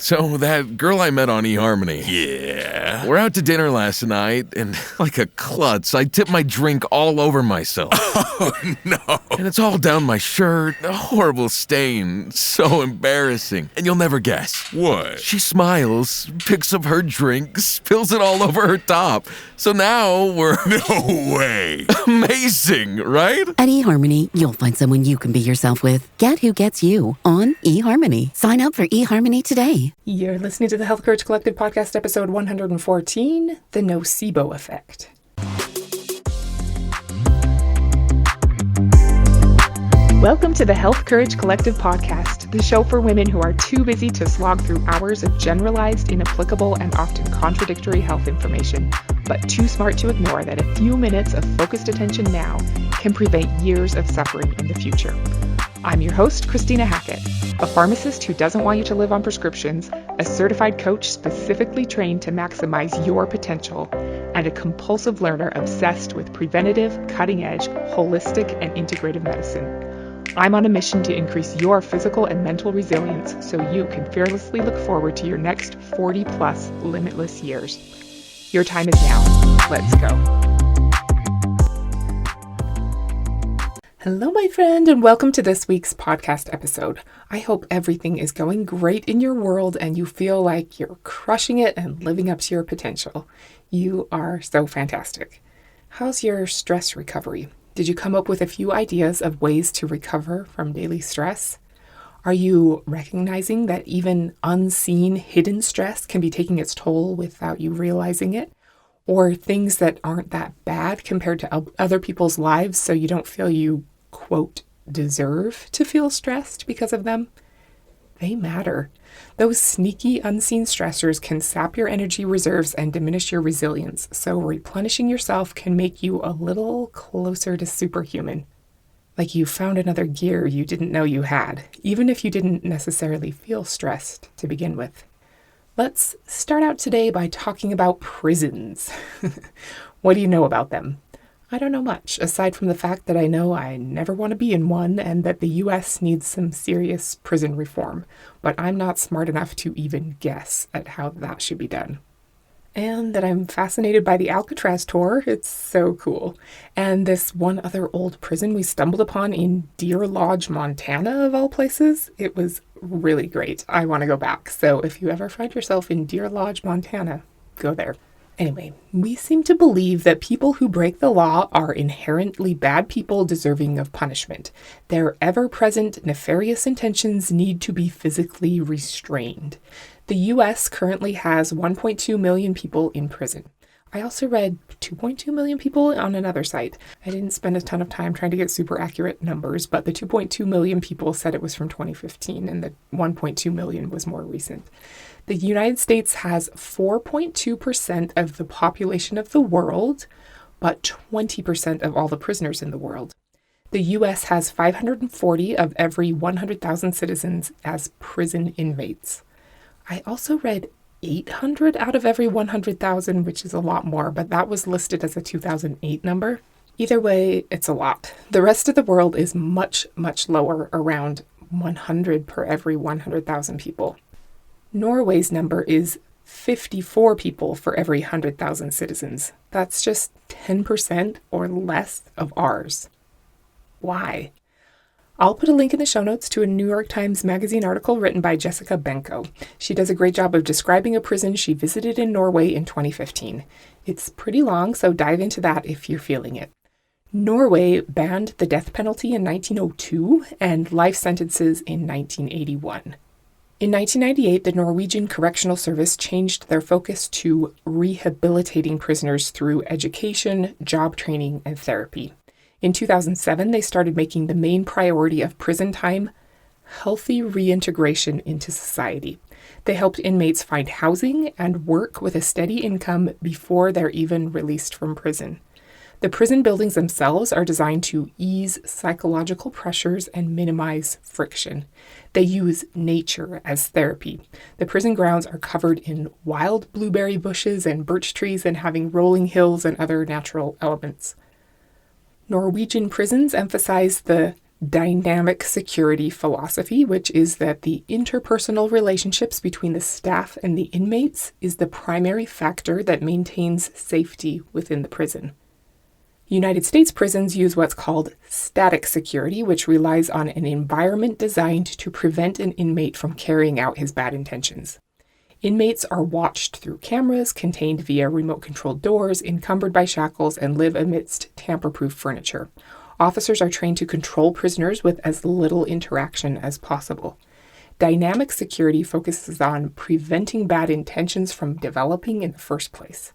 So that girl I met on eHarmony. Yeah. We're out to dinner last night, and like a klutz, I tipped my drink all over myself. Oh, no. And it's all down my shirt. A horrible stain. So embarrassing. And you'll never guess. What? She smiles, picks up her drink, spills it all over her top. So now we're... No way. Amazing, right? At eHarmony, you'll find someone you can be yourself with. Get who gets you on eHarmony. Sign up for eHarmony today. You're listening to the Health Courage Collective podcast, episode 114, The Nocebo Effect. Welcome to the Health Courage Collective podcast, the show for women who are too busy to slog through hours of generalized, inapplicable, and often contradictory health information, but too smart to ignore that a few minutes of focused attention now can prevent years of suffering in the future. I'm your host, Christina Hackett, a pharmacist who doesn't want you to live on prescriptions, a certified coach specifically trained to maximize your potential, and a compulsive learner obsessed with preventative, cutting-edge, holistic, and integrative medicine. I'm on a mission to increase your physical and mental resilience so you can fearlessly look forward to your next 40-plus limitless years. Your time is now. Let's go. Hello, my friend, and welcome to this week's podcast episode. I hope everything is going great in your world and you feel like you're crushing it and living up to your potential. You are so fantastic. How's your stress recovery? Did you come up with a few ideas of ways to recover from daily stress? Are you recognizing that even unseen, hidden stress can be taking its toll without you realizing it? Or things that aren't that bad compared to other people's lives so you don't feel you, quote, deserve to feel stressed because of them? They matter. Those sneaky, unseen stressors can sap your energy reserves and diminish your resilience, so replenishing yourself can make you a little closer to superhuman. Like you found another gear you didn't know you had, even if you didn't necessarily feel stressed to begin with. Let's start out today by talking about prisons. What do you know about them? I don't know much, aside from the fact that I know I never want to be in one and that the U.S. needs some serious prison reform, but I'm not smart enough to even guess at how that should be done. And that I'm fascinated by the Alcatraz tour. It's so cool. And this one other old prison we stumbled upon in Deer Lodge, Montana, of all places. It was really great. I want to go back. So if you ever find yourself in Deer Lodge, Montana, go there. Anyway, we seem to believe that people who break the law are inherently bad people deserving of punishment. Their ever-present nefarious intentions need to be physically restrained. The U.S. currently has 1.2 million people in prison. I also read 2.2 million people on another site. I didn't spend a ton of time trying to get super accurate numbers, but the 2.2 million people said it was from 2015, and the 1.2 million was more recent. The United States has 4.2% of the population of the world, but 20% of all the prisoners in the world. The U.S. has 540 of every 100,000 citizens as prison inmates. I also read 800 out of every 100,000, which is a lot more, but that was listed as a 2008 number. Either way, it's a lot. The rest of the world is much, much lower, around 100 per every 100,000 people. Norway's number is 54 people for every 100,000 citizens. That's just 10% or less of ours. Why? I'll put a link in the show notes to a New York Times Magazine article written by Jessica Benko. She does a great job of describing a prison she visited in Norway in 2015. It's pretty long, so dive into that if you're feeling it. Norway banned the death penalty in 1902 and life sentences in 1981. In 1998, the Norwegian Correctional Service changed their focus to rehabilitating prisoners through education, job training, and therapy. In 2007, they started making the main priority of prison time healthy reintegration into society. They helped inmates find housing and work with a steady income before they're even released from prison. The prison buildings themselves are designed to ease psychological pressures and minimize friction. They use nature as therapy. The prison grounds are covered in wild blueberry bushes and birch trees and having rolling hills and other natural elements. Norwegian prisons emphasize the dynamic security philosophy, which is that the interpersonal relationships between the staff and the inmates is the primary factor that maintains safety within the prison. United States prisons use what's called static security, which relies on an environment designed to prevent an inmate from carrying out his bad intentions. Inmates are watched through cameras, contained via remote-controlled doors, encumbered by shackles, and live amidst tamper-proof furniture. Officers are trained to control prisoners with as little interaction as possible. Dynamic security focuses on preventing bad intentions from developing in the first place.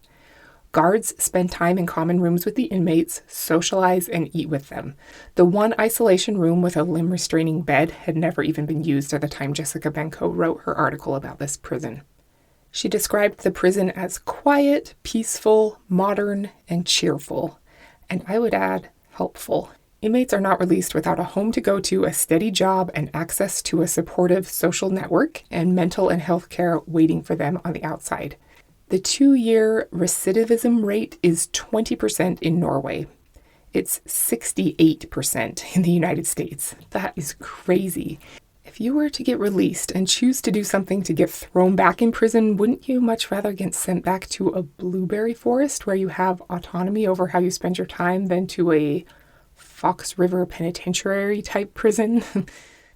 Guards spend time in common rooms with the inmates, socialize, and eat with them. The one isolation room with a limb-restraining bed had never even been used at the time Jessica Benko wrote her article about this prison. She described the prison as quiet, peaceful, modern, and cheerful. And I would add, helpful. Inmates are not released without a home to go to, a steady job, and access to a supportive social network and mental and health care waiting for them on the outside. The 2-year recidivism rate is 20% in Norway. It's 68% in the United States. That is crazy. If you were to get released and choose to do something to get thrown back in prison, wouldn't you much rather get sent back to a blueberry forest where you have autonomy over how you spend your time than to a Fox River Penitentiary type prison?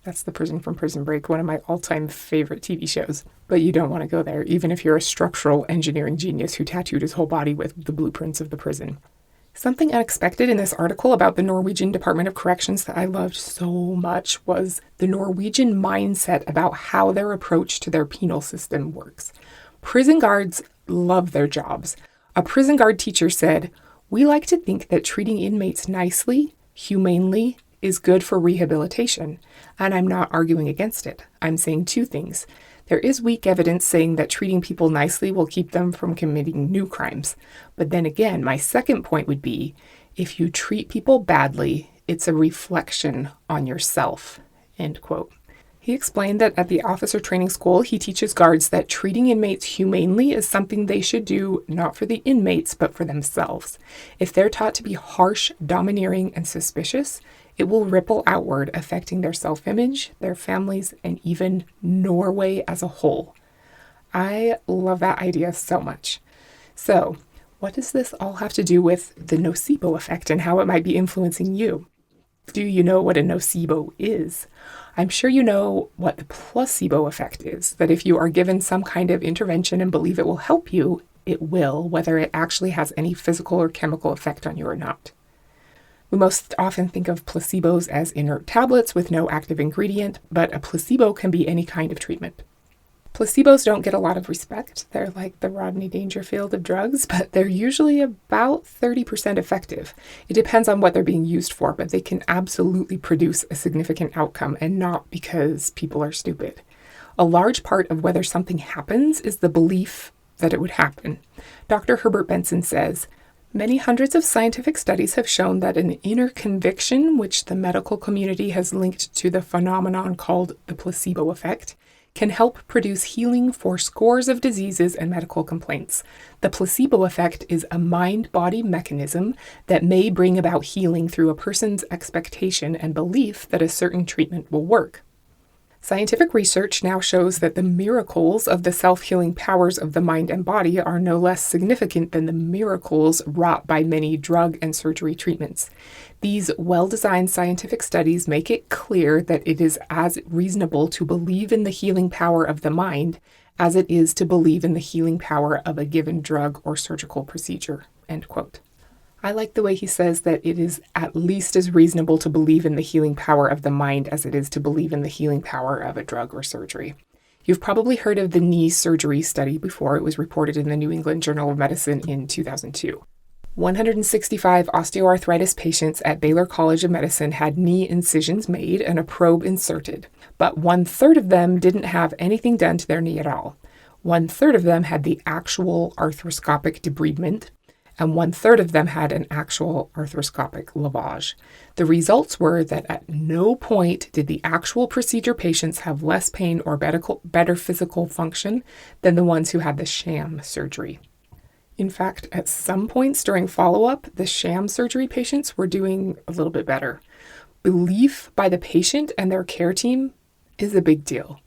That's the prison from Prison Break, one of my all-time favorite TV shows. But you don't want to go there, even if you're a structural engineering genius who tattooed his whole body with the blueprints of the prison. Something unexpected in this article about the Norwegian Department of Corrections that I loved so much was the Norwegian mindset about how their approach to their penal system works. Prison guards love their jobs. A prison guard teacher said, "We like to think that treating inmates nicely, humanely, is good for rehabilitation, and I'm not arguing against it. I'm saying two things. There is weak evidence saying that treating people nicely will keep them from committing new crimes. But then again, my second point would be, if you treat people badly, it's a reflection on yourself." End quote. He explained that at the officer training school, he teaches guards that treating inmates humanely is something they should do not for the inmates, but for themselves. If they're taught to be harsh, domineering, and suspicious, it will ripple outward, affecting their self-image, their families, and even Norway as a whole. I love that idea so much. So, what does this all have to do with the nocebo effect and how it might be influencing you? Do you know what a nocebo is? I'm sure you know what the placebo effect is, that if you are given some kind of intervention and believe it will help you, it will, whether it actually has any physical or chemical effect on you or not. We most often think of placebos as inert tablets with no active ingredient, but a placebo can be any kind of treatment. Placebos don't get a lot of respect. They're like the Rodney Dangerfield of drugs, but they're usually about 30% effective. It depends on what they're being used for, but they can absolutely produce a significant outcome, and not because people are stupid. A large part of whether something happens is the belief that it would happen. Dr. Herbert Benson says, "Many hundreds of scientific studies have shown that an inner conviction, which the medical community has linked to the phenomenon called the placebo effect, can help produce healing for scores of diseases and medical complaints. The placebo effect is a mind-body mechanism that may bring about healing through a person's expectation and belief that a certain treatment will work." Scientific research now shows that the miracles of the self-healing powers of the mind and body are no less significant than the miracles wrought by many drug and surgery treatments. These well-designed scientific studies make it clear that it is as reasonable to believe in the healing power of the mind as it is to believe in the healing power of a given drug or surgical procedure. End quote. I like the way he says that it is at least as reasonable to believe in the healing power of the mind as it is to believe in the healing power of a drug or surgery. You've probably heard of the knee surgery study before. It was reported in the New England Journal of Medicine in 2002. 165 osteoarthritis patients at Baylor College of Medicine had knee incisions made and a probe inserted, but 1/3 of them didn't have anything done to their knee at all. 1/3 of them had the actual arthroscopic debridement, and 1/3 of them had an actual arthroscopic lavage. The results were that at no point did the actual procedure patients have less pain or better physical function than the ones who had the sham surgery. In fact, at some points during follow-up, the sham surgery patients were doing a little bit better. belief by the patient and their care team is a big deal.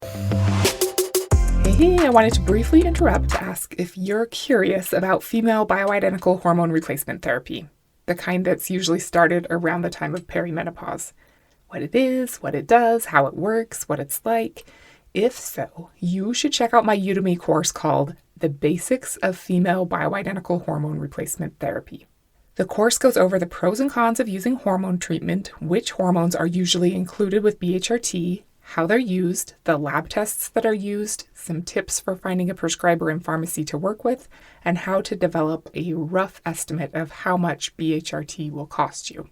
Hey, I wanted to briefly interrupt to ask if you're curious about female bioidentical hormone replacement therapy, the kind that's usually started around the time of perimenopause. What it is, what it does, how it works, what it's like. If so, you should check out my Udemy course called The Basics of Female Bioidentical Hormone Replacement Therapy. The course goes over the pros and cons of using hormone treatment, which hormones are usually included with BHRT, how they're used, the lab tests that are used, some tips for finding a prescriber in pharmacy to work with, and how to develop a rough estimate of how much BHRT will cost you.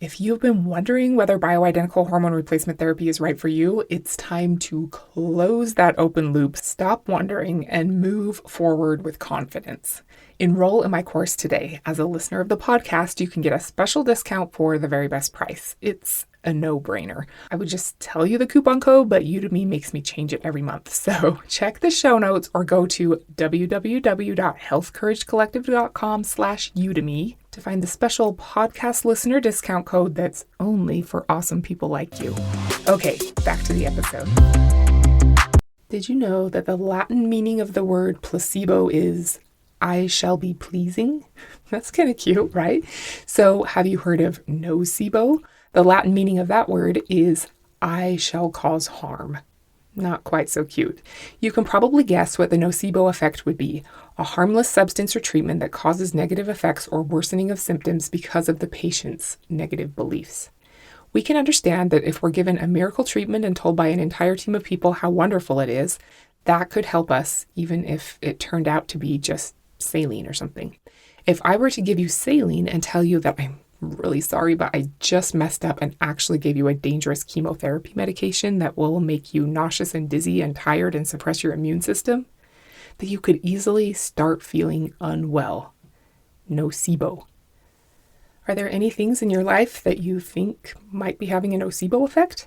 If you've been wondering whether bioidentical hormone replacement therapy is right for you, it's time to close that open loop, stop wondering, and move forward with confidence. Enroll in my course today. As a listener of the podcast, you can get a special discount for the very best price. It's a no-brainer. I would just tell you the coupon code, but Udemy makes me change it every month. So check the show notes or go to www.healthcouragecollective.com/Udemy to find the special podcast listener discount code that's only for awesome people like you. Okay, back to the episode. Did you know that the Latin meaning of the word placebo is I shall be pleasing? That's kind of cute, right? So have you heard of nocebo? The Latin meaning of that word is I shall cause harm. Not quite so cute. You can probably guess what the nocebo effect would be, a harmless substance or treatment that causes negative effects or worsening of symptoms because of the patient's negative beliefs. We can understand that if we're given a miracle treatment and told by an entire team of people how wonderful it is, that could help us, even if it turned out to be just saline or something. If I were to give you saline and tell you that I'm really sorry, but I just messed up and actually gave you a dangerous chemotherapy medication that will make you nauseous and dizzy and tired and suppress your immune system, that you could easily start feeling unwell. Nocebo. Are there any things in your life that you think might be having a nocebo effect?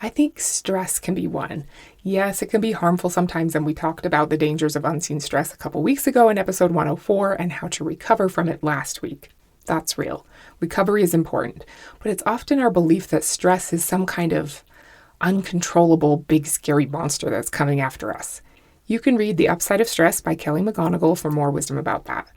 I think stress can be one. Yes, it can be harmful sometimes, and we talked about the dangers of unseen stress a couple weeks ago in episode 104 and how to recover from it last week. That's real. Recovery is important, but it's often our belief that stress is some kind of uncontrollable, big, scary monster that's coming after us. You can read The Upside of Stress by Kelly McGonigal for more wisdom about that.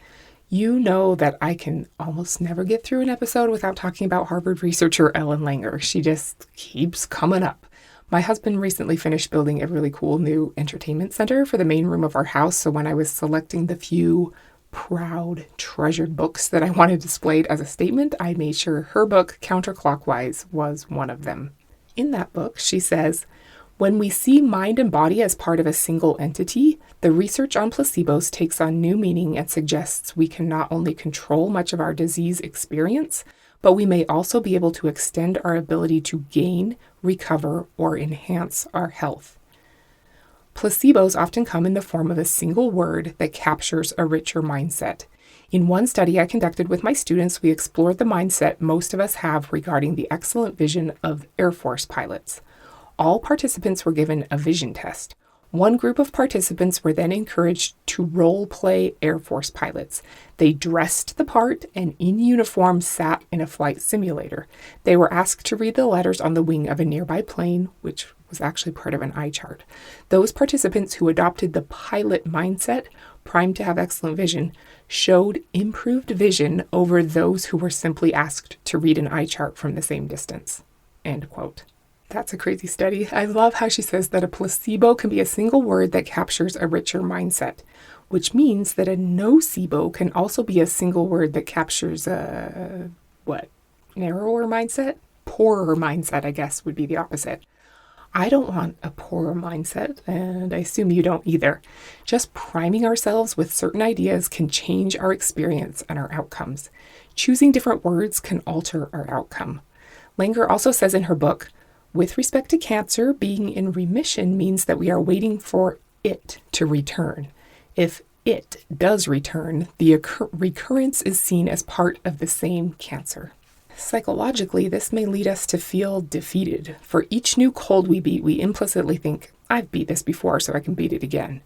You know that I can almost never get through an episode without talking about Harvard researcher Ellen Langer. She just keeps coming up. My husband recently finished building a really cool new entertainment center for the main room of our house, so when I was selecting the few proud, treasured books that I wanted displayed as a statement, I made sure her book, Counterclockwise, was one of them. In that book, she says, when we see mind and body as part of a single entity, the research on placebos takes on new meaning and suggests we can not only control much of our disease experience, but we may also be able to extend our ability to gain, recover, or enhance our health. Placebos often come in the form of a single word that captures a richer mindset. In one study I conducted with my students, we explored the mindset most of us have regarding the excellent vision of Air Force pilots. All participants were given a vision test. One group of participants were then encouraged to role-play Air Force pilots. They dressed the part and in uniform sat in a flight simulator. They were asked to read the letters on the wing of a nearby plane, which was actually part of an eye chart. Those participants who adopted the pilot mindset, primed to have excellent vision, showed improved vision over those who were simply asked to read an eye chart from the same distance. End quote. That's a crazy study. I love how she says that a placebo can be a single word that captures a richer mindset, which means that a nocebo can also be a single word that captures a, narrower mindset? Poorer mindset, I guess, would be the opposite. I don't want a poorer mindset, and I assume you don't either. Just priming ourselves with certain ideas can change our experience and our outcomes. Choosing different words can alter our outcome. Langer also says in her book, with respect to cancer, being in remission means that we are waiting for it to return. If it does return, the recurrence is seen as part of the same cancer. Psychologically, this may lead us to feel defeated. For each new cold we beat, we implicitly think, I've beat this before, so I can beat it again.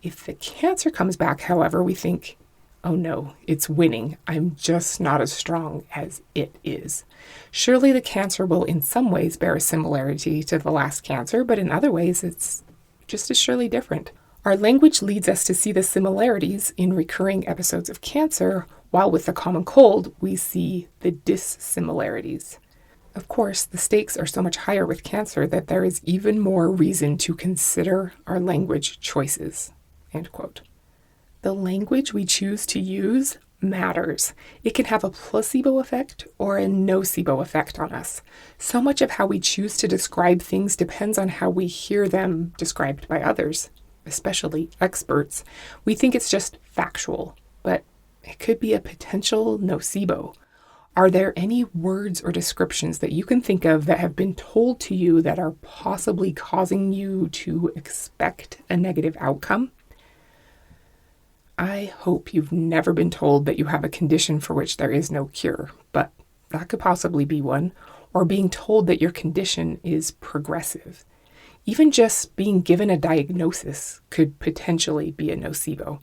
If the cancer comes back, however, we think, oh no, it's winning. I'm just not as strong as it is. Surely the cancer will in some ways bear a similarity to the last cancer, but in other ways it's just as surely different. Our language leads us to see the similarities in recurring episodes of cancer, while with the common cold, we see the dissimilarities. Of course, the stakes are so much higher with cancer that there is even more reason to consider our language choices." End quote. The language we choose to use matters. It can have a placebo effect or a nocebo effect on us. So much of how we choose to describe things depends on how we hear them described by others, especially experts. We think it's just factual, but it could be a potential nocebo. Are there any words or descriptions that you can think of that have been told to you that are possibly causing you to expect a negative outcome? I hope you've never been told that you have a condition for which there is no cure, but that could possibly be one, or being told that your condition is progressive. Even just being given a diagnosis could potentially be a nocebo.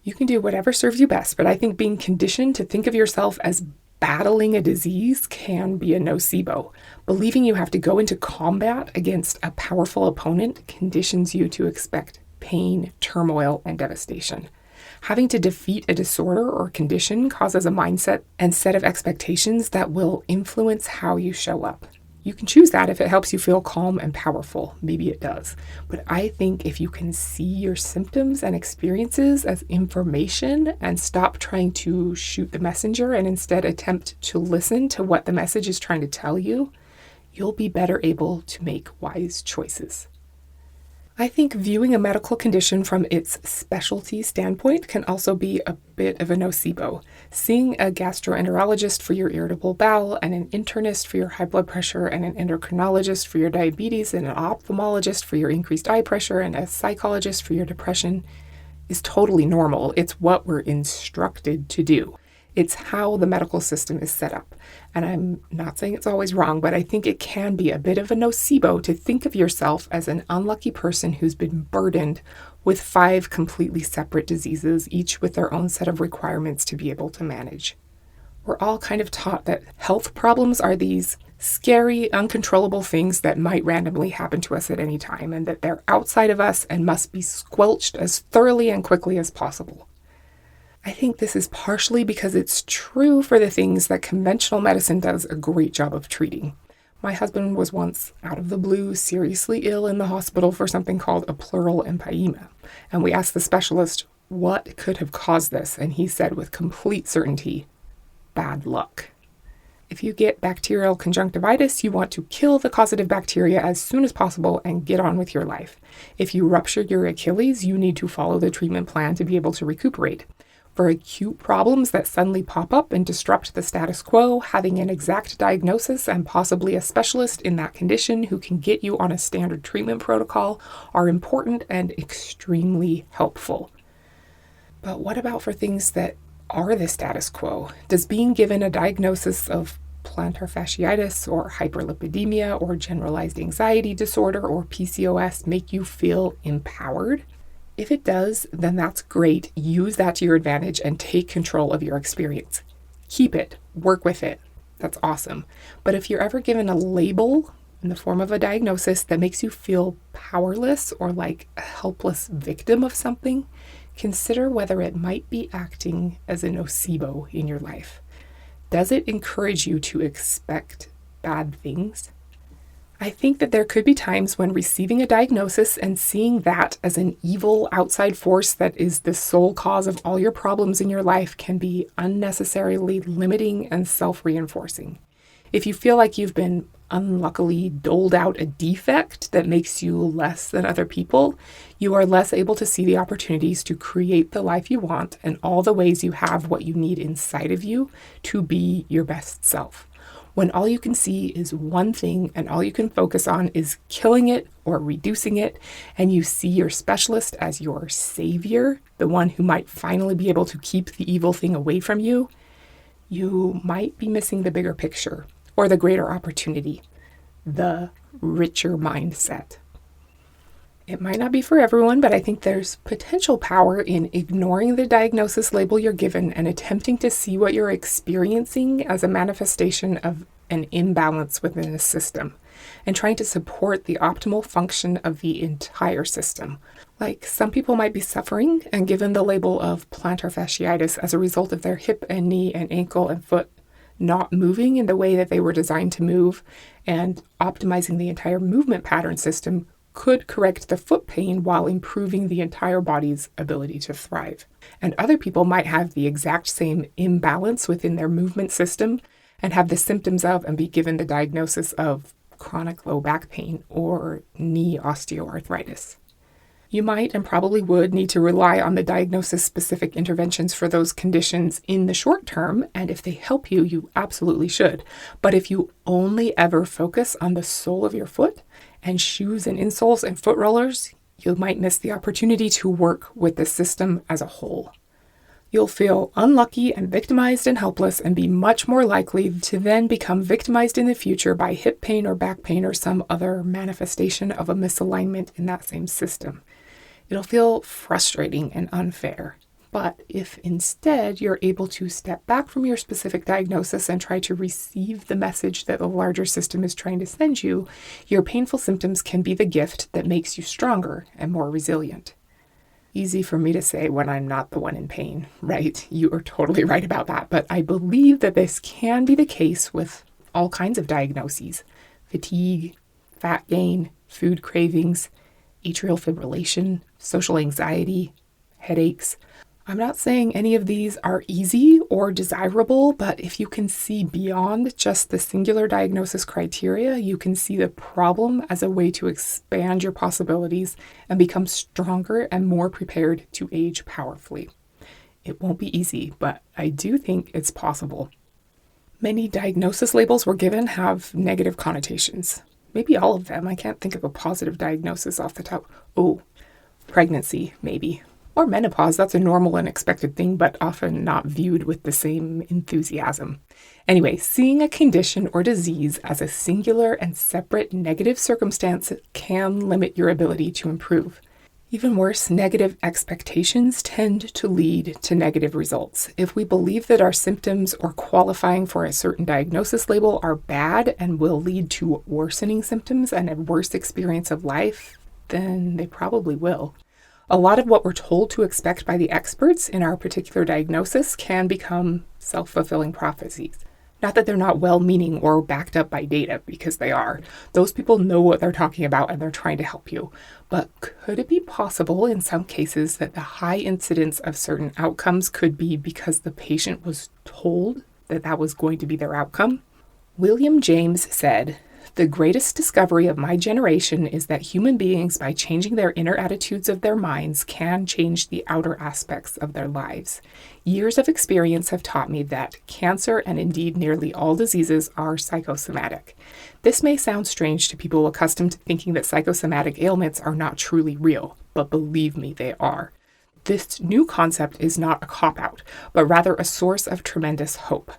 You can do whatever serves you best, but I think being conditioned to think of yourself as battling a disease can be a nocebo. Believing you have to go into combat against a powerful opponent conditions you to expect pain, turmoil, and devastation. Having to defeat a disorder or condition causes a mindset and set of expectations that will influence how you show up. You can choose that if it helps you feel calm and powerful. Maybe it does. But I think if you can see your symptoms and experiences as information and stop trying to shoot the messenger and instead attempt to listen to what the message is trying to tell you, you'll be better able to make wise choices. I think viewing a medical condition from its specialty standpoint can also be a bit of a nocebo. Seeing a gastroenterologist for your irritable bowel, and an internist for your high blood pressure, and an endocrinologist for your diabetes, and an ophthalmologist for your increased eye pressure, and a psychologist for your depression is totally normal. It's what we're instructed to do. It's how the medical system is set up. And I'm not saying it's always wrong, but I think it can be a bit of a nocebo to think of yourself as an unlucky person who's been burdened with 5 completely separate diseases, each with their own set of requirements to be able to manage. We're all kind of taught that health problems are these scary, uncontrollable things that might randomly happen to us at any time, and that they're outside of us and must be squelched as thoroughly and quickly as possible. I think this is partially because it's true for the things that conventional medicine does a great job of treating. My husband was once, out of the blue, seriously ill in the hospital for something called a pleural empyema, and we asked the specialist what could have caused this, and he said with complete certainty, bad luck. If you get bacterial conjunctivitis, you want to kill the causative bacteria as soon as possible and get on with your life. If you rupture your Achilles, you need to follow the treatment plan to be able to recuperate. For acute problems that suddenly pop up and disrupt the status quo, having an exact diagnosis and possibly a specialist in that condition who can get you on a standard treatment protocol are important and extremely helpful. But what about for things that are the status quo? Does being given a diagnosis of plantar fasciitis or hyperlipidemia or generalized anxiety disorder or PCOS make you feel empowered? If it does, then that's great. Use that to your advantage and take control of your experience. Keep it, work with it. That's awesome. But if you're ever given a label in the form of a diagnosis that makes you feel powerless or like a helpless victim of something, consider whether it might be acting as a nocebo in your life. Does it encourage you to expect bad things? I think that there could be times when receiving a diagnosis and seeing that as an evil outside force that is the sole cause of all your problems in your life can be unnecessarily limiting and self-reinforcing. If you feel like you've been unluckily doled out a defect that makes you less than other people, you are less able to see the opportunities to create the life you want and all the ways you have what you need inside of you to be your best self. When all you can see is one thing and all you can focus on is killing it or reducing it, and you see your specialist as your savior, the one who might finally be able to keep the evil thing away from you, you might be missing the bigger picture or the greater opportunity, the richer mindset. It might not be for everyone, but I think there's potential power in ignoring the diagnosis label you're given and attempting to see what you're experiencing as a manifestation of an imbalance within a system, and trying to support the optimal function of the entire system. Like, some people might be suffering and given the label of plantar fasciitis as a result of their hip and knee and ankle and foot not moving in the way that they were designed to move, and optimizing the entire movement pattern system could correct the foot pain while improving the entire body's ability to thrive. And other people might have the exact same imbalance within their movement system and have the symptoms of and be given the diagnosis of chronic low back pain or knee osteoarthritis. You might and probably would need to rely on the diagnosis-specific interventions for those conditions in the short term, and if they help you, you absolutely should. But if you only ever focus on the sole of your foot and shoes and insoles and foot rollers, you might miss the opportunity to work with the system as a whole. You'll feel unlucky and victimized and helpless and be much more likely to then become victimized in the future by hip pain or back pain or some other manifestation of a misalignment in that same system. It'll feel frustrating and unfair. But if instead you're able to step back from your specific diagnosis and try to receive the message that the larger system is trying to send you, your painful symptoms can be the gift that makes you stronger and more resilient. Easy for me to say when I'm not the one in pain, right? You are totally right about that. But I believe that this can be the case with all kinds of diagnoses: fatigue, fat gain, food cravings, atrial fibrillation, social anxiety, headaches. I'm not saying any of these are easy or desirable, but if you can see beyond just the singular diagnosis criteria, you can see the problem as a way to expand your possibilities and become stronger and more prepared to age powerfully. It won't be easy, but I do think it's possible. Many diagnosis labels we're given have negative connotations. Maybe all of them. I can't think of a positive diagnosis off the top. Oh, pregnancy, maybe. Or menopause. That's a normal and expected thing, but often not viewed with the same enthusiasm. Anyway, seeing a condition or disease as a singular and separate negative circumstance can limit your ability to improve. Even worse, negative expectations tend to lead to negative results. If we believe that our symptoms or qualifying for a certain diagnosis label are bad and will lead to worsening symptoms and a worse experience of life, then they probably will. A lot of what we're told to expect by the experts in our particular diagnosis can become self-fulfilling prophecies. Not that they're not well-meaning or backed up by data, because they are. Those people know what they're talking about and they're trying to help you. But could it be possible in some cases that the high incidence of certain outcomes could be because the patient was told that that was going to be their outcome? William James said, "The greatest discovery of my generation is that human beings, by changing their inner attitudes of their minds, can change the outer aspects of their lives. Years of experience have taught me that cancer, and indeed nearly all diseases, are psychosomatic. This may sound strange to people accustomed to thinking that psychosomatic ailments are not truly real, but believe me, they are. This new concept is not a cop-out, but rather a source of tremendous hope."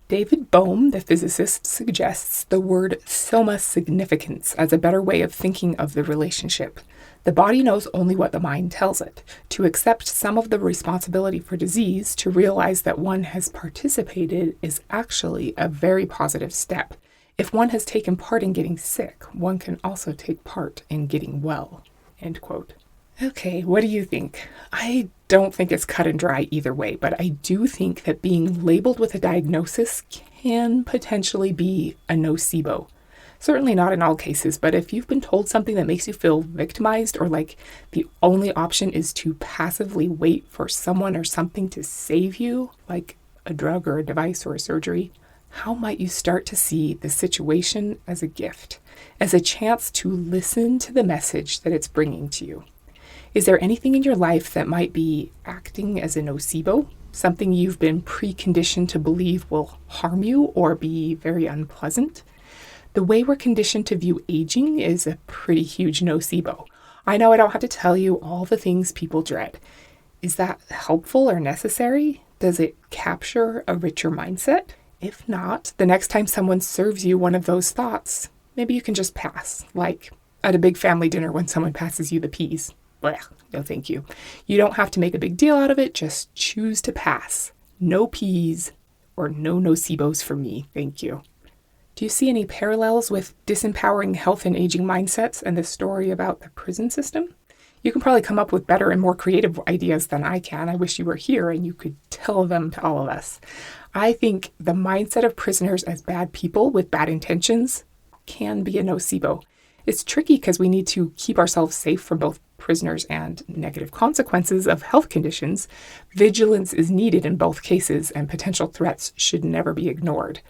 David Bohm, the physicist, suggests the word soma significance as a better way of thinking of the relationship. The body knows only what the mind tells it. To accept some of the responsibility for disease, to realize that one has participated, is actually a very positive step. If one has taken part in getting sick, one can also take part in getting well. End quote. Okay, what do you think? I don't think it's cut and dry either way, but I do think that being labeled with a diagnosis can potentially be a nocebo. Certainly not in all cases, but if you've been told something that makes you feel victimized, or like the only option is to passively wait for someone or something to save you, like a drug or a device or a surgery, how might you start to see the situation as a gift, as a chance to listen to the message that it's bringing to you? Is there anything in your life that might be acting as a nocebo, something you've been preconditioned to believe will harm you or be very unpleasant? The way we're conditioned to view aging is a pretty huge nocebo. I know I don't have to tell you all the things people dread. Is that helpful or necessary? Does it capture a richer mindset? If not, the next time someone serves you one of those thoughts, maybe you can just pass, like, at a big family dinner when someone passes you the peas. Blech, no thank you. You don't have to make a big deal out of it, just choose to pass. No peas or no nocebos for me, thank you. Do you see any parallels with disempowering health and aging mindsets and the story about the prison system? You can probably come up with better and more creative ideas than I can. I wish you were here and you could tell them to all of us. I think the mindset of prisoners as bad people with bad intentions can be a nocebo. It's tricky because we need to keep ourselves safe from both prisoners and negative consequences of health conditions. Vigilance is needed in both cases, and potential threats should never be ignored.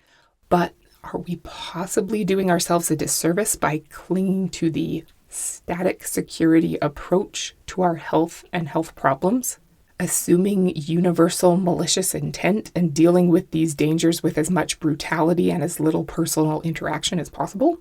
But are we possibly doing ourselves a disservice by clinging to the static security approach to our health and health problems? Assuming universal malicious intent and dealing with these dangers with as much brutality and as little personal interaction as possible?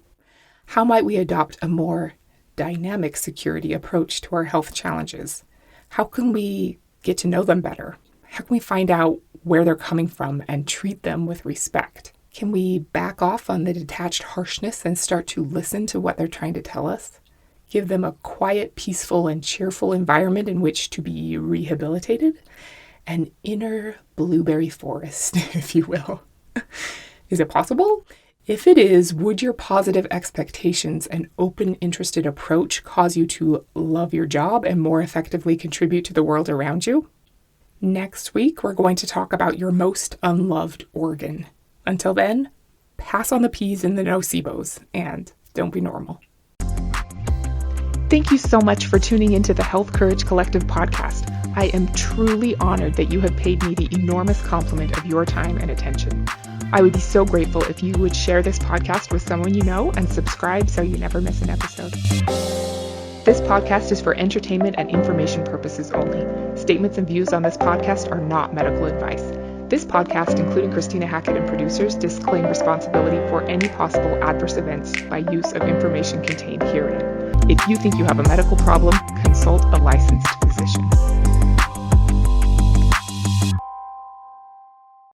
How might we adopt a more dynamic security approach to our health challenges? How can we get to know them better? How can we find out where they're coming from and treat them with respect? Can we back off on the detached harshness and start to listen to what they're trying to tell us? Give them a quiet, peaceful, and cheerful environment in which to be rehabilitated? An inner blueberry forest, if you will. Is it possible? If it is, would your positive expectations and open, interested approach cause you to love your job and more effectively contribute to the world around you? Next week, we're going to talk about your most unloved organ. Until then, pass on the peas and the nocebos, and don't be normal. Thank you so much for tuning into the Health Courage Collective podcast. I am truly honored that you have paid me the enormous compliment of your time and attention. I would be so grateful if you would share this podcast with someone you know and subscribe so you never miss an episode. This podcast is for entertainment and information purposes only. Statements and views on this podcast are not medical advice. This podcast, including Christina Hackett and producers, disclaim responsibility for any possible adverse events by use of information contained herein. If you think you have a medical problem, consult a licensed physician.